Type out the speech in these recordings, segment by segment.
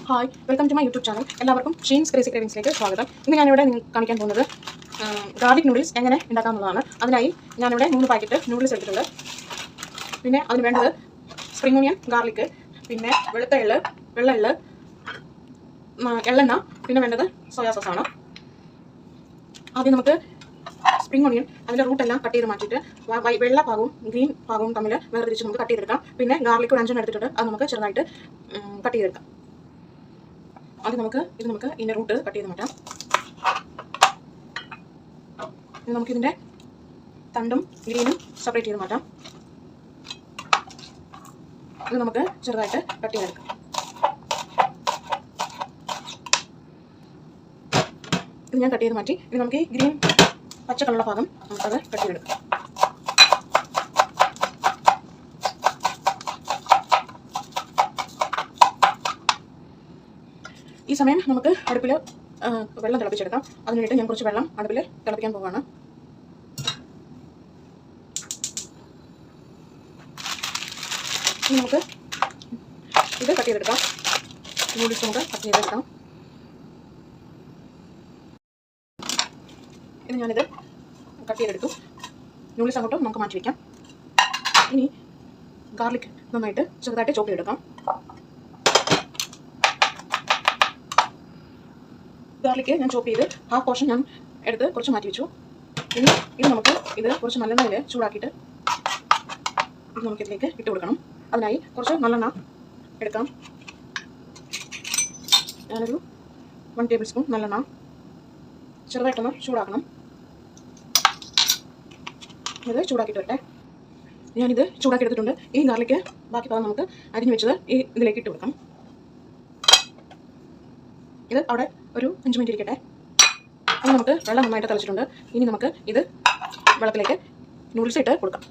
Hi, welcome to my YouTube channel. എല്ലാവർക്കും ഷീൻസ് crazy ക്രേവിങ്സിലേക്ക് സ്വാഗതം. ഇന്ന് ഞാനിവിടെ കാണിക്കാൻ പോകുന്നത് ഗാർലിക് നൂഡിൽസ് എങ്ങനെ ഉണ്ടാക്കാമെന്നുള്ളതാണ്. അതിനായി ഞാനിവിടെ 3 പാക്കറ്റ് നൂഡിൽസ് എടുത്തിട്ടുണ്ട്. പിന്നെ അതിന് വേണ്ടത് സ്പ്രിംഗ് ഓണിയൻ, ഗാർലിക്, പിന്നെ വെളുത്ത എള്ള്, വെള്ള എള്ള്, എള്ളെണ്ണ, പിന്നെ വേണ്ടത് സോയാ സോസാണ്. ആദ്യം നമുക്ക് സ്പ്രിംഗ് ഓണിയൻ അതിൻ്റെ റൂട്ടെല്ലാം കട്ട് ചെയ്ത് മാറ്റിയിട്ട് വെള്ള ഭാഗവും ഗ്രീൻ ഭാഗവും തമ്മിൽ വേർതിരിച്ച് നമുക്ക് കട്ട് ചെയ്തെടുക്കാം. പിന്നെ ഗാർലിക് ഒരു 5 എടുത്തിട്ടുണ്ട്, അത് നമുക്ക് ചെറുതായിട്ട് കട്ട് ചെയ്തെടുക്കാം. ആദ്യം നമുക്ക് ഇതിൻ്റെ റൂട്ട് കട്ട് ചെയ്ത് മാറ്റാം. ഇനി നമുക്കിതിൻ്റെ തണ്ടും ഗ്രീനും സെപ്പറേറ്റ് ചെയ്ത് മാറ്റാം. ഇത് നമുക്ക് ചെറുതായിട്ട് കട്ട് ചെയ്തെടുക്കാം. ഇത് ഞാൻ കട്ട് ചെയ്ത് മാറ്റി. ഇനി നമുക്ക് ഈ ഗ്രീൻ പച്ച കളറുള്ള ഭാഗം നമുക്കത് കട്ട് ചെയ്തെടുക്കാം. ഈ സമയം നമുക്ക് അടുപ്പിൽ വെള്ളം തിളപ്പിച്ചെടുക്കാം. അതിനായിട്ട് ഞാൻ കുറച്ച് വെള്ളം അടുപ്പിൽ തിളപ്പിക്കാൻ പോവുകയാണ്. ഇനി നമുക്ക് ഇത് കട്ട് ചെയ്തെടുക്കാം. നൂഡിൽസ് നമുക്ക് കട്ട് ചെയ്തെടുക്കാം. ഇനി ഞാനിത് കട്ട് ചെയ്തെടുത്തു. നൂഡിൽസ് അങ്ങോട്ട് നമുക്ക് മാറ്റി വയ്ക്കാം. ഇനി ഗാർലിക് നന്നായിട്ട് ചെറുതായിട്ട് ചോപ്പ് ചെയ്തെടുക്കാം. ഗാർലിക്ക് ഞാൻ ചോപ്പ് ചെയ്ത് ഹാഫ് പോർഷൻ ഞാൻ എടുത്ത് കുറച്ച് മാറ്റി വെച്ചു. ഇനി നമുക്ക് കുറച്ച് നല്ലെണ്ണയിൽ ചൂടാക്കിയിട്ട് ഇത് നമുക്കിതിലേക്ക് ഇട്ട് കൊടുക്കണം. അതിനായി കുറച്ച് നല്ലെണ്ണ എടുക്കാം. ഞാനൊരു 1 ടേബിൾ സ്പൂൺ നല്ലെണ്ണ ചെറുതായിട്ടൊന്ന് ചൂടാക്കണം. ഇത് ചൂടാക്കിയിട്ട് വരട്ടെ. ഞാനിത് ചൂടാക്കി എടുത്തിട്ടുണ്ട്. ഈ ഗാർലിക്ക് ബാക്കി ഭാഗം നമുക്ക് അരിഞ്ഞു വെച്ചത് ഇതിലേക്ക് ഇട്ട് കൊടുക്കാം. ഇത് അവിടെ ഒരു 5 മിനിറ്റ് ഇരിക്കട്ടെ. ഇനി നമുക്ക് വെള്ളം നന്നായിട്ട് തിളച്ചിട്ടുണ്ട്. ഇനി നമുക്ക് ഇത് വെള്ളത്തിലേക്ക് നൂഡിൽസ് ഇട്ട് കൊടുക്കാം.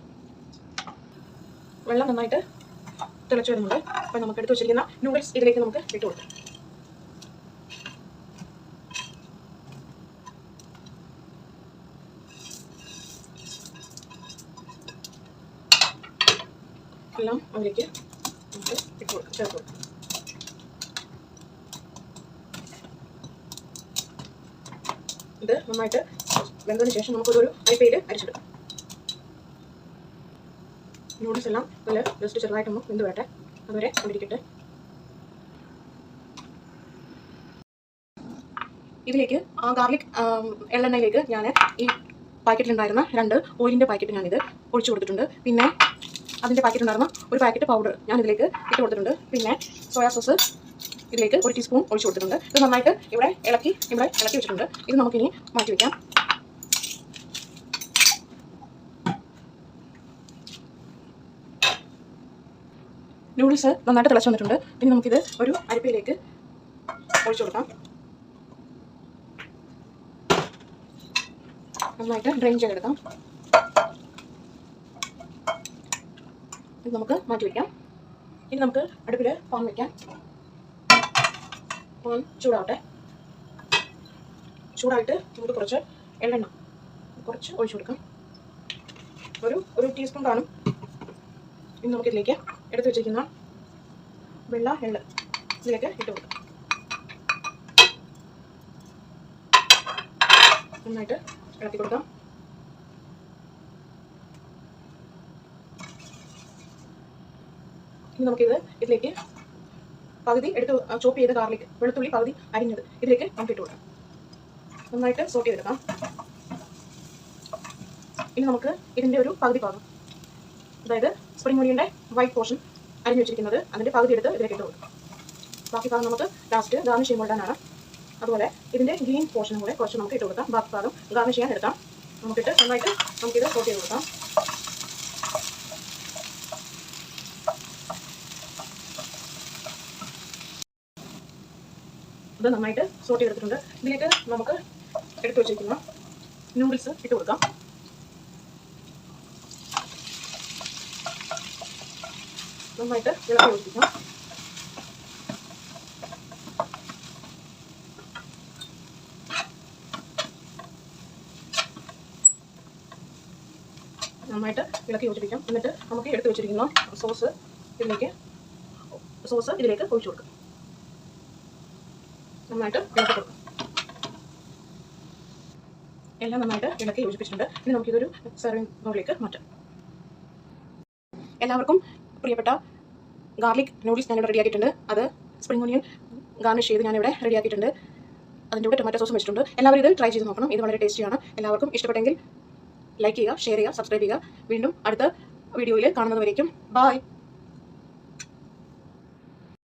വെള്ളം നന്നായിട്ട് തിളച്ച് വരുന്നുണ്ട്. അപ്പോൾ നമുക്ക് എടുത്ത് വെച്ചിരിക്കുന്ന നൂഡിൽസ് ഇതിലേക്ക് നമുക്ക് ഇട്ട് കൊടുക്കാം. എല്ലാം അതിലേക്ക് നമുക്ക് ഇട്ട് കൊടുക്കാം, ചേർത്ത് കൊടുക്കാം. ഇത് നന്നായിട്ട് വെന്തതിന് ശേഷം നമുക്കൊരു അരിപ്പയിൽ അരിച്ചെടുക്കാം. നൂഡിൽസ് എല്ലാം നല്ല ജസ്റ്റ് ചെറുതായിട്ടൊന്ന് വെന്ത് വരട്ടെ. അതുവരെ കൊണ്ടിരിക്കട്ടെ. ഇതിലേക്ക് ആ ഗാർലിക് എള്ളെണ്ണയിലേക്ക് ഞാൻ ഈ പാക്കറ്റിലുണ്ടായിരുന്ന 2 ഓയിലിൻ്റെ പാക്കറ്റ് ഞാനിത് ഒഴിച്ചു കൊടുത്തിട്ടുണ്ട്. പിന്നെ അതിൻ്റെ പാക്കറ്റുണ്ടായിരുന്ന ഒരു പാക്കറ്റ് പൗഡർ ഞാൻ ഇതിലേക്ക് ഇട്ട് കൊടുത്തിട്ടുണ്ട്. പിന്നെ സോയാ സോസ് ഇതിലേക്ക് 1 ടീസ്പൂൺ ഒഴിച്ചു കൊടുത്തിട്ടുണ്ട്. ഇത് നന്നായിട്ട് ഇവിടെ ഇളക്കി വെച്ചിട്ടുണ്ട്. ഇത് നമുക്കിനി മാറ്റി വയ്ക്കാം. നൂഡിൽസ് നന്നായിട്ട് തിളച്ച് വന്നിട്ടുണ്ട്. ഇനി നമുക്കിത് ഒരു അരിപ്പയിലേക്ക് ഒഴിച്ചു കൊടുക്കാം. നന്നായിട്ട് ഡ്രെയിൻ ചെയ്തെടുക്കാം. ഇത് നമുക്ക് മാറ്റി വയ്ക്കാം. ഇനി നമുക്ക് അടുപ്പിൽ പാൻ വയ്ക്കാം. പാൻ ചൂടാവട്ടെ. ചൂടായിട്ട് നമുക്ക് കുറച്ച് എള്ളെണ്ണ കുറച്ച് ഒഴിച്ചു കൊടുക്കാം. ഒരു ടീസ്പൂൺ കാണും. ഇനി നമുക്കിതിലേക്ക് എടുത്ത് വെച്ചിരിക്കുന്ന വെള്ള എള്ള് ഇതിലേക്ക് ഇട്ട് കൊടുക്കാം. നന്നായിട്ട് ഇളക്കി കൊടുക്കാം. ഇനി നമുക്കിത് ഇതിലേക്ക് പകുതി എടുത്ത് ചോപ്പ് ചെയ്ത ഗാർലിക്, വെളുത്തുള്ളി പകുതി അരിഞ്ഞത് ഇതിലേക്ക് നമുക്ക് ഇട്ട് കൊടുക്കാം. നന്നായിട്ട് സോട്ട് ചെയ്തെടുക്കാം. ഇനി നമുക്ക് ഇതിൻ്റെ ഒരു പകുതി ഭാഗം, അതായത് സ്പ്രിംഗ് ഓണിയൻ്റെ വൈറ്റ് പോർഷൻ അരിഞ്ഞു വെച്ചിരിക്കുന്നത് അതിൻ്റെ പകുതി എടുത്ത് ഇതിലേക്ക് ഇട്ട് കൊടുക്കാം. ബാക്കി ഭാഗം നമുക്ക് ലാസ്റ്റ് ഗാർണിഷ് ചെയ്യുമ്പോൾ ഇടാനാണ്. അതുപോലെ ഇതിൻ്റെ ഗ്രീൻ പോർഷനും കൂടെ കുറച്ച് നമുക്ക് ഇട്ട് കൊടുക്കാം. ബാക്കി ഭാഗം ഗാർണിഷ് ചെയ്യാൻ എടുക്കാം. നമുക്കിട്ട് നന്നായിട്ട് നമുക്കിത് സോട്ട് ചെയ്ത് കൊടുക്കാം. ഇത് നന്നായിട്ട് സോട്ട് ചെയ്തെടുത്തിട്ടുണ്ട്. ഇതിലേക്ക് നമുക്ക് എടുത്തു വെച്ചിരിക്കുന്ന നൂഡിൽസ് ഇട്ട് കൊടുക്കാം. നന്നായിട്ട് ഇളക്കി യോജിപ്പിക്കാം. നന്നായിട്ട് ഇളക്കി യോജിപ്പിക്കാം. എന്നിട്ട് നമുക്ക് എടുത്തു വെച്ചിരിക്കുന്ന സോസ് ഇതിലേക്ക് ഒഴിച്ചു കൊടുക്കാം. നന്നായിട്ട് ഇളക്കി കൊടുക്കും. എല്ലാം നന്നായിട്ട് ഇളക്കി യോജിപ്പിച്ചിട്ടുണ്ട്. ഇനി നമുക്കിതൊരു സെർവിങ് ബൗളിലേക്ക് മാറ്റാം. എല്ലാവർക്കും പ്രിയപ്പെട്ട ഗാർലിക് നൂഡിൽസ് ഞാനിവിടെ റെഡിയാക്കിയിട്ടുണ്ട്. അത് സ്പ്രിംഗ് ഓണിയൻ ഗാർണിഷ് ചെയ്ത് ഞാനിവിടെ റെഡിയാക്കിയിട്ടുണ്ട്. അതിൻ്റെ കൂടെ ടൊമാറ്റോ സോസും വെച്ചിട്ടുണ്ട്. എല്ലാവരും ഇത് ട്രൈ ചെയ്ത് നോക്കണം. ഇത് വളരെ ടേസ്റ്റിയാണ്. എല്ലാവർക്കും ഇഷ്ടപ്പെട്ടെങ്കിൽ ലൈക്ക് ചെയ്യുക, ഷെയർ ചെയ്യുക, സബ്സ്ക്രൈബ് ചെയ്യുക. വീണ്ടും അടുത്ത വീഡിയോയിൽ കാണുന്നത് വരേക്കും ബൈ.